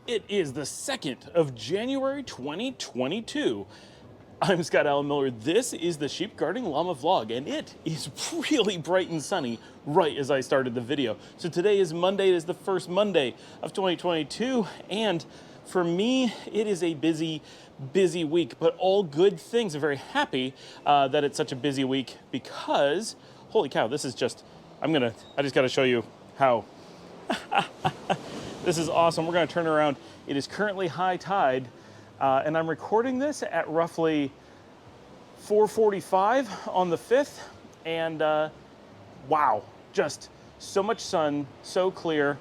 It is the 2nd of January 2022. I'm Scott Allen Miller. This is the Sheep Guarding Llama vlog, and it is really bright and sunny right as I started the video. So today is Monday. It is the first Monday of 2022, and for me, it is a busy week, but all good things. I'm very happy that it's such a busy week because, holy cow, this is just, I just got to show you how. This is awesome. We're going to turn around. It is currently high tide, and I'm recording this at roughly 4:45 on the 5th, and wow, just so much sun, so clear.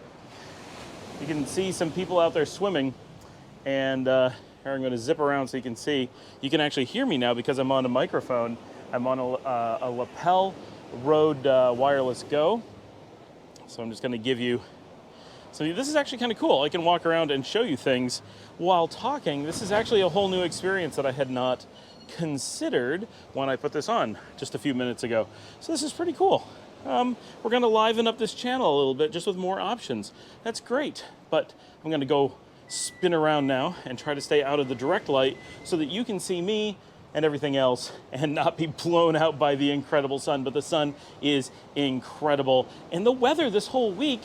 You can see some people out there swimming, and here I'm going to zip around so you can see. You can actually hear me now because I'm on a microphone. I'm on a lapel Røde wireless Go, so I'm just going to give you. So this is actually kind of cool. I can walk around and show you things while talking. This is actually a whole new experience that I had not considered when I put this on just a few minutes ago. So this is pretty cool. We're going to liven up this channel a little bit just with more options. That's great. But I'm going to go spin around now and try to stay out of the direct light so that you can see me and everything else and not be blown out by the incredible sun. But the sun is incredible. And the weather this whole week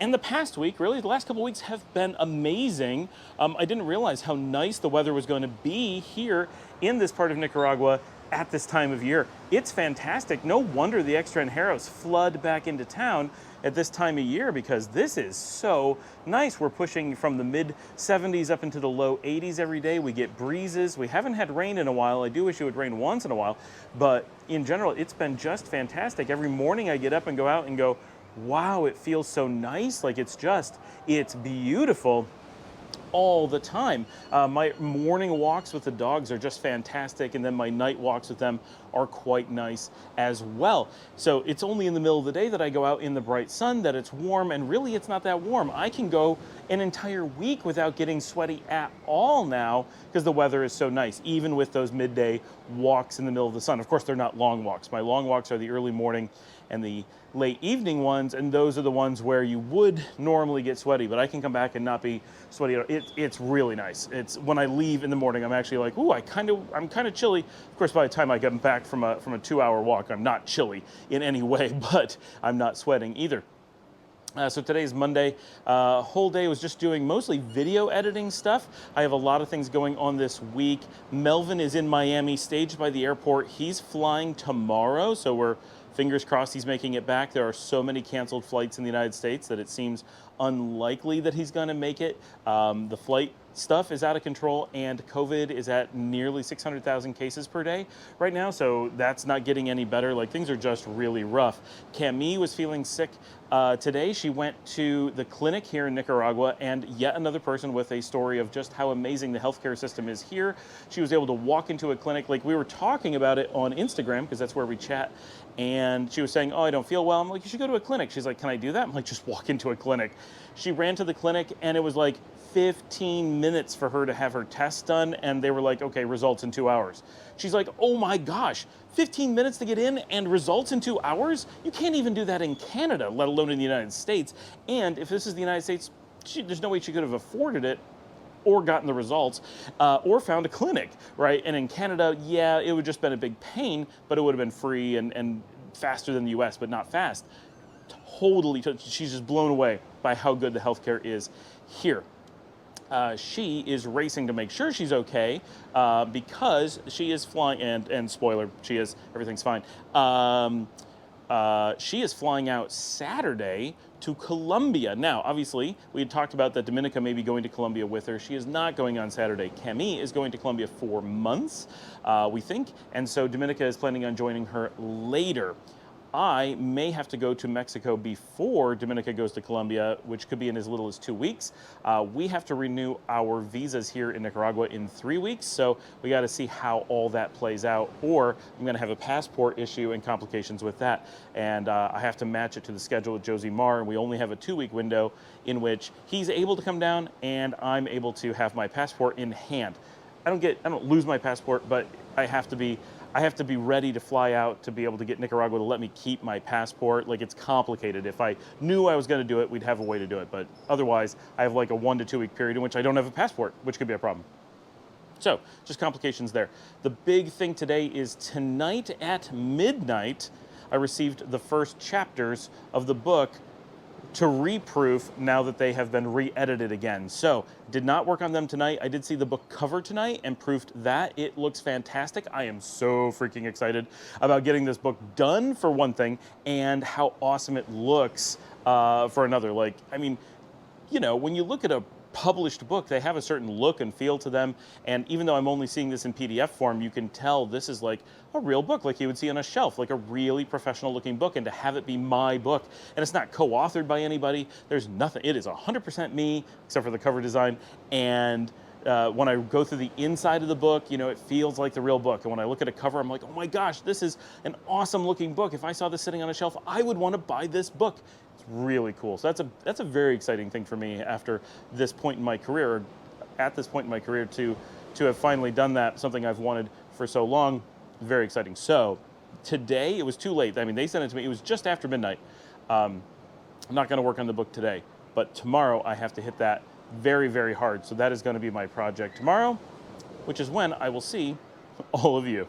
and the past week, really, the last couple weeks have been amazing. I didn't realize how nice the weather was going to be here in this part of Nicaragua at this time of year. It's fantastic. No wonder the extranjeros flood back into town at this time of year because this is so nice. We're pushing from the mid 70s up into the low 80s every day. We get breezes. We haven't had rain in a while. I do wish it would rain once in a while, but in general, it's been just fantastic. Every morning I get up and go out and go, wow, it feels so nice. Like it's beautiful all the time. My morning walks with the dogs are just fantastic, and then my night walks with them are quite nice as well. So it's only in the middle of the day that I go out in the bright sun, that it's warm, and really it's not that warm. I can go an entire week without getting sweaty at all now because the weather is so nice, even with those midday walks in the middle of the sun. Of course, they're not long walks. My long walks are the early morning and the late evening ones, and those are the ones where you would normally get sweaty, but I can come back and not be sweaty. It's really nice. It's when I leave in the morning, I'm actually like, ooh, I'm kind of chilly. Of course, by the time I get back from a 2-hour walk, I'm not chilly in any way, but I'm not sweating either. So today's Monday. Whole day was just doing mostly video editing stuff. I have a lot of things going on this week. Melvin is in Miami, staged by the airport. He's flying tomorrow, so we're fingers crossed he's making it back. There are so many canceled flights in the United States that it seems unlikely that he's going to make it. The flight stuff is out of control, and COVID is at nearly 600,000 cases per day right now, so that's not getting any better. Like, things are just really rough. Cami was feeling sick today. She went to the clinic here in Nicaragua, and yet another person with a story of just how amazing the healthcare system is here. She was able to walk into a clinic. Like, we were talking about it on Instagram because that's where we chat, and she was saying, oh, I don't feel well. I'm like, you should go to a clinic. She's like, can I do that? I'm like, just walk into a clinic. She ran to the clinic, and it was like 15 minutes for her to have her test done, and they were like, okay, results in 2 hours. She's like, oh my gosh, 15 minutes to get in and results in 2 hours? You can't even do that in Canada, let alone in the United States. And if this is the United States, there's no way she could have afforded it or gotten the results, or found a clinic, right? And in Canada, yeah, it would just been a big pain, but it would have been free and faster than the US, but not fast. Totally, she's just blown away by how good the healthcare is here. She is racing to make sure she's okay because she is flying, and spoiler, everything's fine. She is flying out Saturday to Colombia. Now, obviously, we had talked about that Dominica may be going to Colombia with her. She is not going on Saturday. Cami is going to Colombia for months, we think, and so Dominica is planning on joining her later. I may have to go to Mexico before Dominica goes to Colombia, which could be in as little as 2 weeks. We have to renew our visas here in Nicaragua in 3 weeks, so we got to see how all that plays out, or I'm going to have a passport issue and complications with that. And I have to match it to the schedule with Josie Marr, and we only have a 2-week window in which he's able to come down and I'm able to have my passport in hand. I don't lose my passport, but I have to be I have to be ready to fly out to be able to get Nicaragua to let me keep my passport. Like, it's complicated. If I knew I was going to do it, we'd have a way to do it. But otherwise, I have like a 1 to 2 week period in which I don't have a passport, which could be a problem. So, just complications there. The big thing today is tonight at midnight, I received the first chapters of the book to reproof now that they have been re-edited again. So, did not work on them tonight. I did see the book cover tonight and proofed that. It looks fantastic. I am so freaking excited about getting this book done, for one thing, and how awesome it looks for another. Like, I mean, you know, when you look at a published book, they have a certain look and feel to them. And even though I'm only seeing this in PDF form, you can tell this is like a real book, like you would see on a shelf, like a really professional looking book. And to have it be my book, and it's not co-authored by anybody, there's nothing, it is 100% me, except for the cover design. And when I go through the inside of the book, you know, it feels like the real book. And when I look at a cover, I'm like, oh my gosh, this is an awesome looking book. If I saw this sitting on a shelf, I would want to buy this book. It's really cool. So that's a very exciting thing for me after this point in my career, or at this point in my career, to have finally done that, something I've wanted for so long. Very exciting. So today, it was too late. I mean, they sent it to me. It was just after midnight. I'm not going to work on the book today, but tomorrow I have to hit that very, very hard. So that is going to be my project tomorrow, which is when I will see all of you.